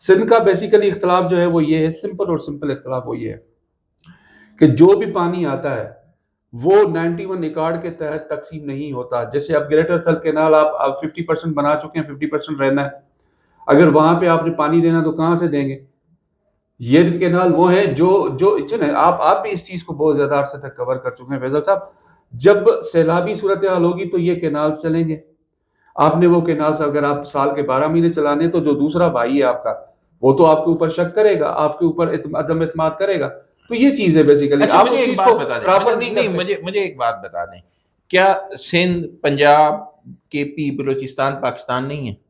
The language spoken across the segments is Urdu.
سندھ کا بیسیکلی اختلاف جو ہے وہ یہ ہے، سمپل اور سمپل اختلاف وہ یہ ہے کہ جو بھی پانی آتا ہے وہ 91 ایکڑ کے تحت تقسیم نہیں ہوتا. جیسے اب گریٹر تھل کینال آپ 50% بنا چکے ہیں، 50% رہنا ہے. اگر وہاں پہ آپ نے پانی دینا تو کہاں سے دیں گے؟ یہ کینال وہ ہے جو آپ بھی اس چیز کو بہت زیادہ عرصے تک کور کر چکے ہیں فیصل صاحب. جب سیلابی صورتحال ہوگی تو یہ کینال چلیں گے. آپ نے وہ کینال سے اگر آپ سال کے 12 مہینے چلانے تو جو دوسرا بھائی ہے آپ کا وہ تو آپ کے اوپر شک کرے گا، آپ کے اوپر عدم اعتماد کرے گا. تو یہ چیز ہے بیسیکلی. اچھا آپ مجھے اس ایک چیز بات کو بتا دیں، پراپر نہیں کرتے. مجھے ایک بات بتا دیں، کیا سندھ، پنجاب، کے پی، بلوچستان پاکستان نہیں ہے؟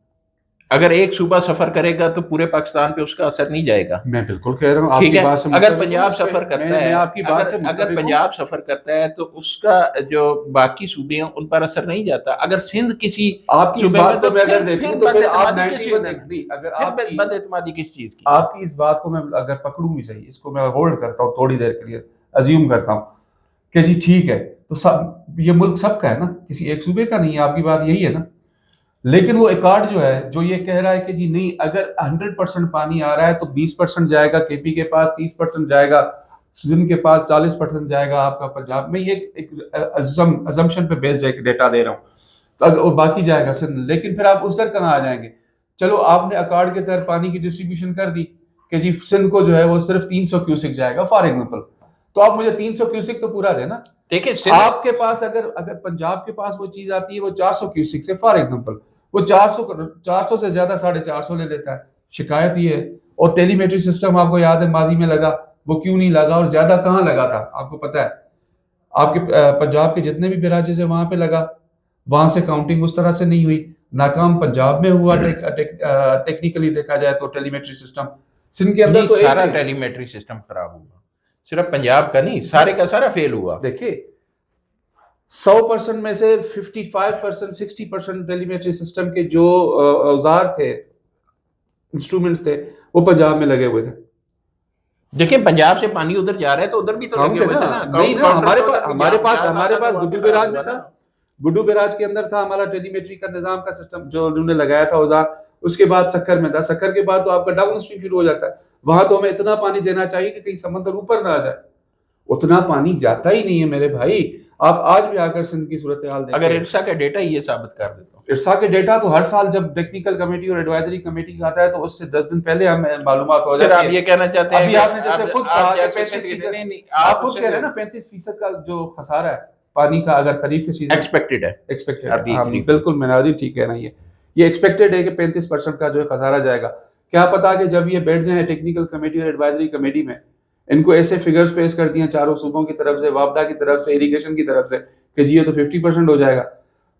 اگر ایک صوبہ سفر کرے گا تو پورے پاکستان پہ اس کا اثر نہیں جائے گا. میں بالکل کہہ رہا ہوں، آپ ٹھیک کی ہے، بات سے اگر متفق ہوں. پنجاب سفر کرتا ہے، میں آپ کی بات سے اگر متفق ہوں. پنجاب سفر کرتا ہے تو اس کا جو باقی صوبے ہیں ان پر اثر نہیں جاتا. اگر سندھ کسی آپ کی اس صوبے میں، بات کو تو میں اگر پھر دیکھوں تو بد پھر آپ اعتمادی کس 91 چیز نہیں، اگر پھر بد اعتمادی کس چیز کی؟ آپ کی اس بات کو میں اگر پکڑوں بھی صحیح، اس کو میں ہولڈ کرتا ہوں تھوڑی دیر کے لیے، ازیوم کرتا ہوں کہ جی ٹھیک ہے تو یہ ملک سب کا ہے نا، کسی ایک صوبے کا نہیں ہے. آپ کی بات یہی ہے نا. لیکن وہ ایکارڈ جو ہے جو یہ کہہ رہا ہے کہ جی نہیں، اگر 100% پانی آ رہا ہے تو 20% جائے گا کے پی کے پاس، 30% جائے گا سندھ کے پاس، 40% جائے گا آپ کا پنجاب میں. یہ ایک ازمپشن پہ بیسڈ ایک ڈیٹا دے رہا ہوں. تو اگر باقی جائے گا سندھ. لیکن پھر آپ اس در کہاں آ جائیں گے؟ چلو آپ نے اکارڈ کے تحت پانی کی ڈسٹریبیوشن کر دی کہ جی سندھ کو جو ہے وہ صرف 300 کیوسک جائے گا فار ایگزامپل. تو آپ مجھے 300 کیوسک تو پورا دینا. دیکھیں آپ کے پاس اگر پنجاب کے پاس وہ چیز آتی ہے وہ 400 کیوسک سے فار ایگزامپل، وہ 400 سے زیادہ 450 لے لیتا ہے. شکایت یہ ہے. اور ٹیلی میٹری سسٹم آپ کو یاد ہے ماضی میں لگا، وہ کیوں نہیں لگا اور زیادہ کہاں لگا تھا آپ کو پتا ہے؟ آپ کے پنجاب کے جتنے بھی براجز ہیں وہاں پہ لگا، وہاں سے کاؤنٹنگ اس طرح سے نہیں ہوئی. ناکام پنجاب میں ہوا ٹیکنیکلی دیکھا جائے تو ٹیلی میٹری سسٹم. سندھ کے اندر تو سارا ٹیلی میٹری سسٹم خراب ہوا، صرف پنجاب کا نہیں، سارے کا سارا فیل ہوا. دیکھیں 100% میں سے 55% 60% ٹیلی میٹری سسٹم کے جو اوزار تھے، انسٹرومنٹس تھے، وہ پنجاب میں لگے ہوئے تھے. دیکھیں پنجاب سے پانی ادھر جا رہا ہے تو ادھر بھی تو لگے ہوئے تھے نا. نہیں نا، ہمارے پاس گڈو بیراج میں تھا. گڈو بیراج کے اندر تھا ہمارا ٹیلی میٹری کا نظام کا سسٹم جو انہوں نے لگایا تھا اوزار. اس کے بعد سکر میں تھا. سکر کے بعد تو آپ کا ڈاؤن اسٹریم شروع ہو جاتا ہے. وہاں تو ہمیں اتنا پانی دینا چاہیے کہ کہیں سمندر اوپر نہ آ جائے. اتنا پانی جاتا ہی نہیں ہے میرے بھائی. آپ آج بھی آ کر سندھ کی صورتحال دیکھیں. اگر ارسا کا ڈیٹا یہ ثابت کر دیتا ہوں، ارسا کے ڈیٹا تو ہر سال جب ٹیکنیکل کمیٹی اور ایڈوائزری کمیٹی کا آتا ہے تو اس سے 10 دن پہلے ہمیں معلومات ہو جاتی ہے. پھر آپ یہ کہنا چاہتے ہیں ابھی آپ نے جیسے خود کہا کہ 35%، آپ خود کہہ رہے ہیں نا 35% کا جو خسارہ ہے پانی کا اگر خریف کے سیزن ایکسپیکٹڈ ہے. ایکسپیکٹڈ بالکل میں ناظرین ٹھیک کہہ رہا ہوں. یہ ایکسپیکٹڈ ہے کہ 35% کا جو ہے خسارہ جائے گا. کیا پتا کہ جب یہ بیٹھ جائیں ٹیکنیکل کمیٹی اور ایڈوائزری کمیٹی میں، ان کو ایسے فگرز پیش کر دیا چاروں صوبوں کی طرف سے، وابڈا کی طرف سے، اریگیشن کی طرف سے کہ جی یہ تو 50% ہو جائے گا.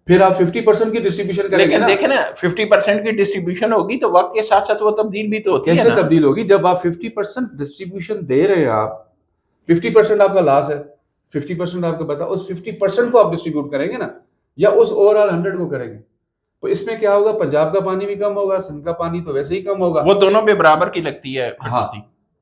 پھر آپ 50% کی ڈسٹریبیوشن کریں گے. لیکن دیکھیں نا 50% کی ڈسٹریبیوشن ہوگی تو وقت کے ساتھ ساتھ وہ تبدیل بھی تو ہوتی ہے نا. کیسے تبدیل ہوگی جب آپ 50% ڈسٹریبیوشن دے رہے ہیں؟ آپ 50% آپ کا لاس ہے، 50% آپ کو بتا، اس 50% کو آپ ڈسٹریبیوٹ کریں گے نا، یا اس اوور آل 100 کو کریں گے؟ تو اس میں کیا ہوگا؟ پنجاب کا پانی بھی کم ہوگا، سندھ کا پانی تو ویسے ہی کم ہوگا. وہ دونوں پہ برابر کی لگتی ہے. ہاں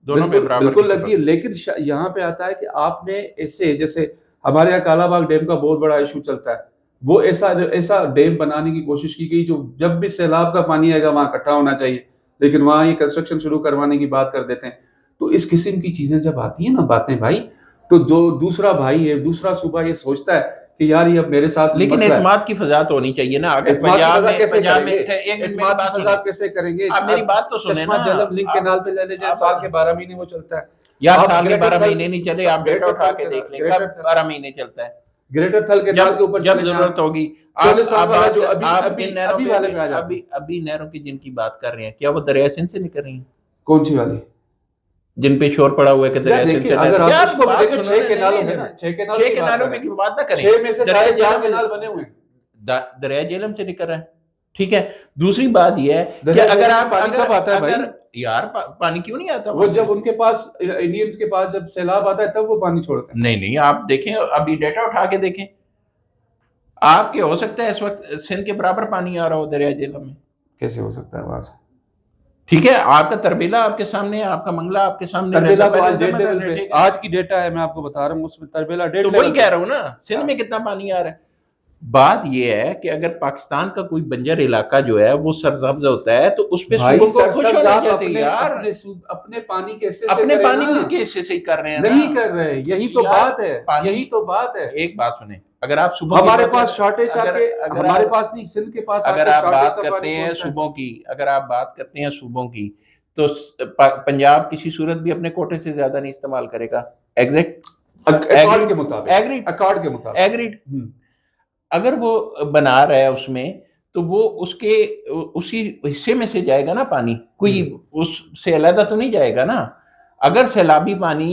دونوں پہ برابر بالکل لگتی ہے. لیکن یہاں پہ آتا ہے کہ آپ نے ایسے، جیسے ہمارے یہاں کالا باغ ڈیم کا بہت بڑا ایشو چلتا ہے، وہ ایسا ڈیم بنانے کی کوشش کی گئی جو جب بھی سیلاب کا پانی آئے گا وہاں اکٹھا ہونا چاہیے، لیکن وہاں یہ کنسٹرکشن شروع کروانے کی بات کر دیتے ہیں. تو اس قسم کی چیزیں جب آتی ہیں نا باتیں بھائی، تو جو دوسرا بھائی ہے، دوسرا صوبہ یہ سوچتا ہے کہ یار یہ اب میرے ساتھ لیکن مسئلہ ہے. اعتماد کی فضا تو ہونی چاہیے نا. اگر اعتماد کی فضا کیسے کریں گے؟ اعتماد اعتماد کی فضا کیسے کریں گے؟ آپ میری بات تو سنیں نا. چشمہ جلم لنک کینال پہ لے لیجئے، سال کے 12 مہینے وہ چلتا ہے. یار سال کے 12 مہینے نہیں چلے، آپ ڈیٹا اٹھا کے دیکھ لیں کب 12 مہینے چلتا ہے. گریٹر تھل کے نال کے اوپر جب ضرورت ہوگی ابھی نہروں کی جن کی بات کر رہے ہیں، کیا وہ دریائے سندھ سے نکل رہی ہیں؟ کون سی والی جن پہ شور پڑا ہوا ہے کہ دریائے سندھ سے؟ اگر آپ اس کو دیکھیں 6 کینالوں میں نا، 6 کینالوں میں کی بات نہ کریں، 6 میں سے 4.5 کینال بنے ہوئے ہیں، دریائے جہلم سے نکل رہا ہے. ٹھیک ہے. دوسری بات یہ ہے کہ اگر آپ پانی کب آتا ہے بھائی؟ یار پانی کیوں نہیں آتا؟ وہ جب ان کے پاس، انڈینز کے پاس جب سیلاب آتا ہے تب وہ پانی چھوڑتے ہیں. نہیں آپ دیکھیں، ابھی ڈیٹا اٹھا کے دیکھیں. آپ کے ہو سکتا ہے اس وقت سندھ کے برابر پانی آ رہا ہو دریائے جہلم میں. کیسے ہو سکتا ہے وہاں سے؟ ٹھیک ہے، آپ کا تربیلا آپ کے سامنے ہے، آپ کا منگلہ آپ کے سامنے. تربیلا تو آج کی ڈیٹا ہے، میں آپ کو بتا رہا ہوں، اس میں تربیلا ڈیٹ تو وہی کہہ رہا ہوں نا. سندھ میں کتنا پانی آ رہا ہے؟ بات یہ ہے کہ اگر پاکستان کا کوئی بنجر علاقہ جو ہے وہ سرسبز ہوتا ہے تو اس پہ بھائی صوبوں کو خوش سرسبز ہونا آپ چاہتے ہیں یار. اپنے پانی کے حصے سے اپنے کریں پانی نا. کے حصے سے ہی کر رہے ہیں نا. نہیں کر رہے, یہی تو یار بات ہے, پانی- یہی تو بات ہے. ایک بات سنیں, اگر آپ صوبوں کی ہمارے بات پاس شارٹیج آ کے, اگر ہمارے آپ- پاس نہیں, سندھ کے پاس آ اگر کے آپ شارٹیج بات کا کرتے پانی ہیں پہنچتا ہے. صوبوں کی, اگر آپ بات کرتے ہیں صوبوں کی, تو پنجاب کسی صورت بھی اپنے کوٹے سے زیادہ نہیں استعمال کرے گا. ایگزیکٹ ایکارڈ کے مطابق, ایگریڈ ایکارڈ کے مطابق, ایگریڈ. اگر وہ بنا رہا ہے اس میں تو وہ اس کے اسی حصے میں سے جائے گا نا پانی, کوئی اس سے علیحدہ تو نہیں جائے گا نا. اگر سیلابی پانی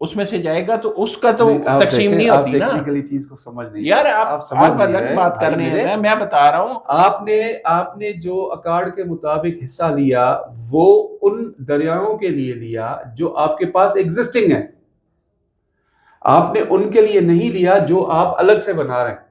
اس میں سے جائے گا تو اس کا تو تقسیم نہیں ہوتی نا. آپ ٹیکنیکلی چیز کو سمجھ نہیں یار آپ سمجھ نہیں الگ رہے بات کر رہے ہیں, میں بتا رہا ہوں. آپ نے جو اکارڈ کے مطابق حصہ لیا وہ ان دریاؤں کے لیے لیا جو آپ کے پاس ایگزسٹنگ ہے, آپ نے ان کے لیے نہیں لیا جو آپ الگ سے بنا رہے ہیں.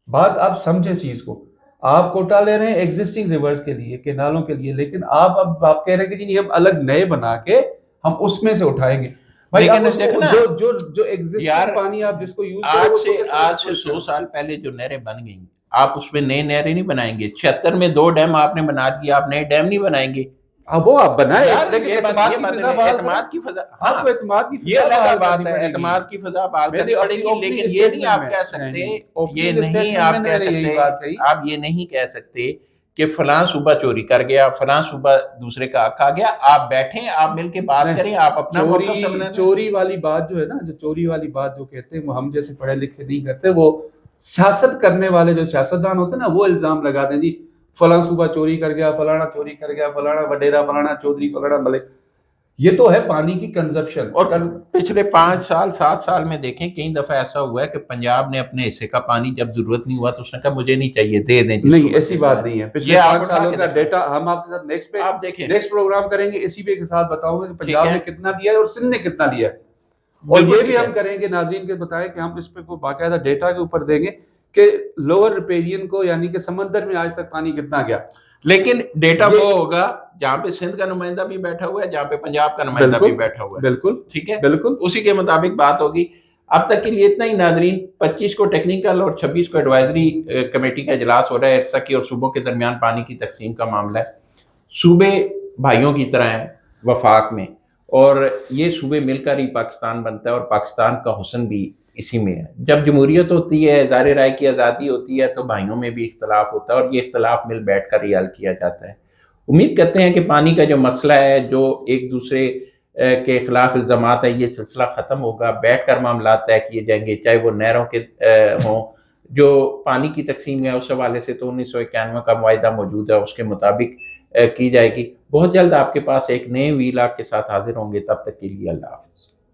بات آپ سمجھے چیز کو, آپ کوٹا لے رہے ہیں ایگزسٹنگ ریورز کے لیے, کینالوں کے لیے, لیکن آپ کہہ رہے ہیں کہ جی ہم الگ نئے بنا کے ہم اس میں سے اٹھائیں گے. بھائی لیکن آپ اس دیکھنا کو جو ایگزسٹنگ پانی آپ جس کو یوز کرو آج اس کو کس طرح سے 100 سال پہلے جو نہریں بن گئیں, آپ اس میں نئے نہریں نہیں بنائیں گے. 76 میں 2 ڈیم آپ نے بنا دیا, آپ نئے ڈیم نہیں بنائیں گے. وہ آپ بنائیں, یار لیکن یہ اعتماد یہ کی بات فضا نہیں, بحال اعتماد کی فضا, کریں. آپ کو اعتماد کی یہ فضا الگ بحال بات کرنی ہے, پڑے گی. اعتماد کی فضا بحال میں نے کرنی پڑے اپنی گی, opening لیکن یہ نہیں statement آپ میں, کہہ سکتے, نہیں, یہ opening نہیں statement آپ میں کہہ نے یہی سکتے, بات کہی. آپ یہ نہیں کہہ سکتے کہ فلاں صوبہ چوری کر گیا, فلاں صوبہ دوسرے کا حق آ گیا. آپ بیٹھیں, آپ مل کے بات کریں, آپ اپنا موقف سمجھیں. چوری والی بات جو ہے نا, جو چوری والی بات جو کہتے ہیں وہ ہم جیسے پڑھے لکھے نہیں کرتے, وہ سیاست کرنے والے جو سیاستدان ہوتے ہیں نا وہ الزام لگاتے ہیں, جی فلاں صوبہ چوری کر گیا, فلانا چوری کر گیا, فلانا وڈیرا, فلانا چودھری, فلانا ملک. یہ تو ہے پانی کی کنزپشن. اور پچھلے 5 سال 7 سال میں دیکھیں کئی دفعہ ایسا ہوا ہے کہ پنجاب نے اپنے حصے کا پانی جب ضرورت نہیں ہوا تو اس نے کہا مجھے نہیں چاہیے, دے دیں. نہیں, ایسی بات نہیں ہے. پچھلے 5 سالوں کا ڈیٹا ہم آپ کے ساتھ آپ دیکھیں, نیکسٹ پروگرام کریں گے, اسی پہ کے ساتھ بتاؤں گے کہ پنجاب نے کتنا دیا ہے اور سندھ نے کتنا دیا ہے. اور یہ بھی ہم کریں گے, ناظرین کے بتائیں کہ ہم اس پہ کوئی باقاعدہ ڈیٹا کے اوپر دیں گے کہ لوور ریپیرین کو یعنی کہ سمندر میں آج تک پانی کتنا گیا. لیکن ڈیٹا وہ ہوگا جہاں پہ سندھ کا نمائندہ بھی بیٹھا ہوا ہے, جہاں پہ پنجاب کا نمائندہ بھی بیٹھا ہوا ہے. بالکل ٹھیک ہے, بالکل اسی کے مطابق بات ہوگی. اب تک کے لیے اتنا ہی ناظرین. 25 کو ٹیکنیکل اور 26 کو ایڈوائزری کمیٹی کا اجلاس ہو رہا ہے. ایسا کہ اور صوبوں کے درمیان پانی کی تقسیم کا معاملہ ہے. صوبے بھائیوں کی طرح ہیں وفاق میں, اور یہ صوبے مل کر ہی پاکستان بنتا ہے, اور پاکستان کا حسن بھی اسی میں ہے. جب جمہوریت ہوتی ہے, اظہار رائے کی آزادی ہوتی ہے, تو بھائیوں میں بھی اختلاف ہوتا ہے, اور یہ اختلاف مل بیٹھ کر ہی حل کیا جاتا ہے. امید کرتے ہیں کہ پانی کا جو مسئلہ ہے, جو ایک دوسرے کے خلاف الزامات ہے, یہ سلسلہ ختم ہوگا. بیٹھ کر معاملات طے کیے جائیں گے, چاہے وہ نہروں کے ہوں. جو پانی کی تقسیم ہے اس حوالے سے تو 1991 کا معاہدہ موجود ہے, اس کے مطابق کی جائے گی. بہت جلد آپ کے پاس ایک نئے ویلاگ کے ساتھ حاضر ہوں گے. تب تک کے لیے اللہ حافظ.